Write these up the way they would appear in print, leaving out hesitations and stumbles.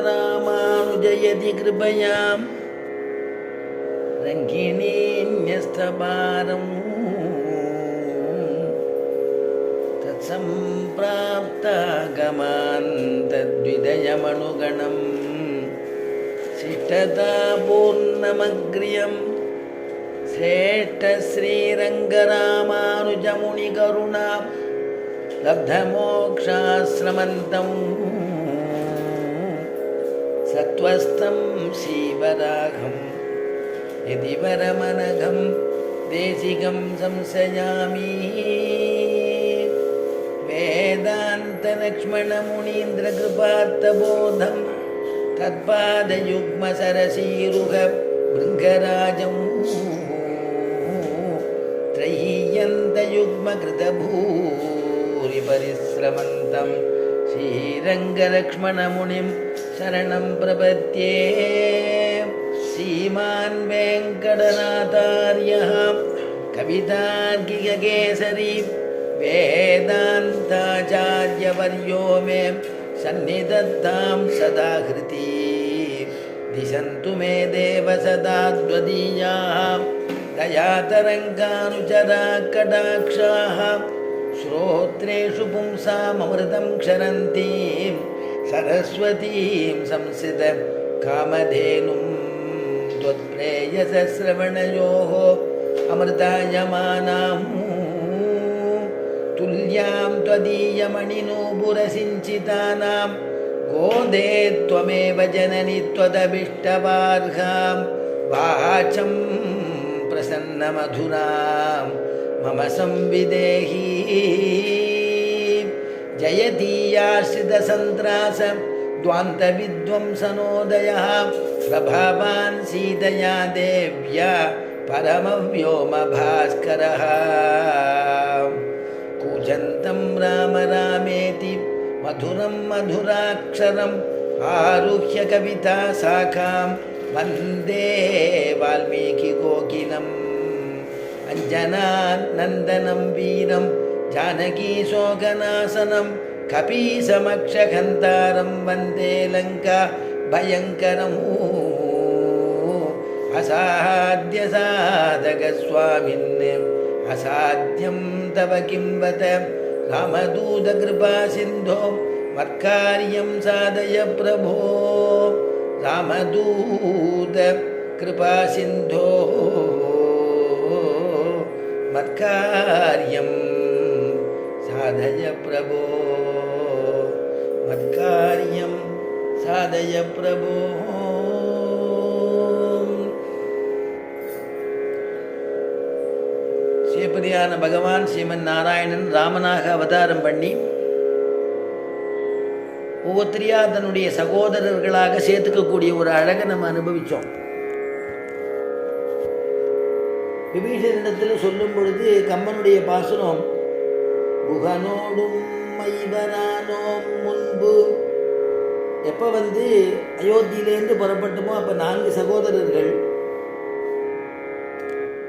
रामानुजयति कृपयां रङ्गिणीन्यस्तपारम् तत्सम्प्राप्तागमान् तद्विदयमनुगणम् शिष्टतापूर्णमग्र्यं श्रेष्ठश्रीरङ्गरामानुजमुनिकरुणा लब्धमोक्षाश्रमन्तं सत्त्वस्थं श्रीवराघं यदि वरमनघं देशिकं संशयामि वेदान्तलक्ष्मणमुनीन्द्रकृपार्थबोधं तत्पादयुग्मसरसीरुह भृङ्गराजं त्रय्यन्तयुग्मकृतभूरिपरिश्रमन्तं श्रीरङ्गलक्ष्मणमुनिं शरणं प्रपद्ये श्रीमान् वेङ्कटनाथार्यः कवितार्किककेसरी वेदान्ताचार्यवर्यो मे सन्निधत्तां सदा हृति दिशन्तु मे देव सदा त्वदीयाः दयातरङ्गानुचरा कटाक्षाः श्रोत्रेषु पुंसाममृतं क्षरन्तीं सरस्वतीं संसित कामधेनुं त्वत्प्रेयसश्रवणयोः अमृतायमानां तुल्यां त्वदीयमणिनूपुरसिञ्चितानां गोदे त्वमेव जननि त्वदभिष्टवार्हां वाचं प्रसन्नमधुरां मम संविदेहि जयतीयाश्रितसन्त्रास द्वान्तविध्वंसनोदयः प्रभावान् सीतया देव्या परमव्योमभास्करः कूजन्तं राम रामेति मधुरं मधुराक्षरम् आरुह्य कविता शाखां वन्दे वाल्मीकिकोकिलम् अञ्जनानन्दनं वीरं जानकीशोकनाशनं कपीसमक्षहन्तारं वन्दे लङ्का भयङ्करम् असाध्यसाधकस्वामिन् असाध्यं तव किं वद रामदूतकृपासिन्धो मत्कार्यं साधय प्रभो रामदूतकृपासिन्धो मत्कार्यं साधय प्रभो मत्कार्यं साधय प्रभो ஸ்ரீபதியான பகவான் ஸ்ரீமன் நாராயணன் ராமனாக அவதாரம் பண்ணி ஒவ்வொருத்தரையா தன்னுடைய சகோதரர்களாக சேர்த்துக்கக்கூடிய ஒரு அழகை நம்ம அனுபவித்தோம். விபீஷணத்தில் சொல்லும் பொழுது கம்பனுடைய பாசுரம் குகனோடும் மைவரானோம் முன்பு எப்போ அயோத்தியிலேருந்து புறப்பட்டுமோ அப்போ 4 சகோதரர்கள்.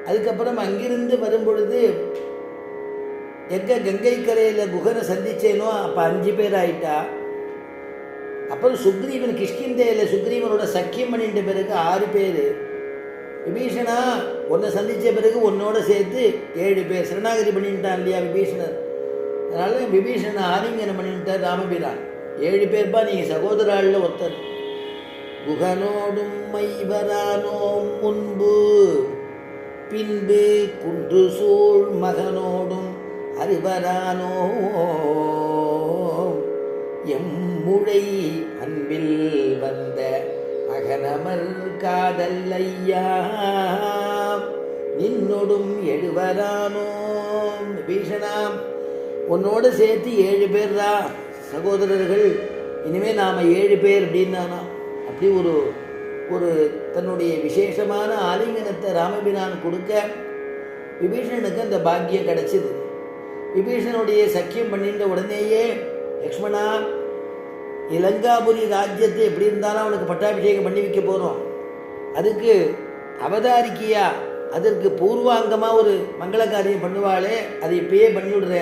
அதுக்கப்புறம் அங்கிருந்து வரும்பொழுது எங்கே கங்கை கரையில் குகனை சந்தித்தேனோ அப்போ 5 பேர் ஆயிட்டா. அப்புறம் சுக்ரீவன் கிஷ்கிந்தையில் சுக்ரீவனோட சக்கியம் பண்ணிட்ட பிறகு 6 பேர். விபீஷணா ஒன்றை சந்தித்த பிறகு உன்னோட சேர்த்து 7 பேர் சரணாகதி பண்ணிட்டான் இல்லையா விபீஷணர். அதனால் விபீஷணனை ஆலிங்கனம் பண்ணிட்டார் ராமபிரான். 7 பேர்பா நீங்கள் சகோதராளில் ஒருத்தர். குகனோடும் மைவரானோம் முன்பு பின்பு குன்று சூழ் மகனோடும் அறிவரானோ எம்முழை அன்பில் வந்த அகனமர் காதல் ஐயா நின்னொடும் எழுவரானோம். பீஷணாம் உன்னோடு சேர்த்து 7 பேர் தான் சகோதரர்கள். இனிமேல் நாம் 7 பேர் அப்படின்னானா அப்படி ஒரு தன்னுடைய விசேஷமான ஆலிங்கனத்தை ராமபிரான் கொடுக்க விபீஷணனுக்கு அந்த பாக்கியம் கிடைச்சிது. விபீஷணனுடைய சக்கியம் பண்ணிட்ட உடனேயே லக்ஷ்மணா இலங்காபுரி ராஜ்யத்தை எப்படி இருந்தாலும் அவனுக்கு பட்டாபிஷேகம் பண்ணி வைக்க போகிறோம். அதுக்கு அவதாரிக்கையா அதற்கு பூர்வாங்கமாக ஒரு மங்கள காரியம் பண்ணுவாளே அதை இப்பயே பண்ணிவிடுற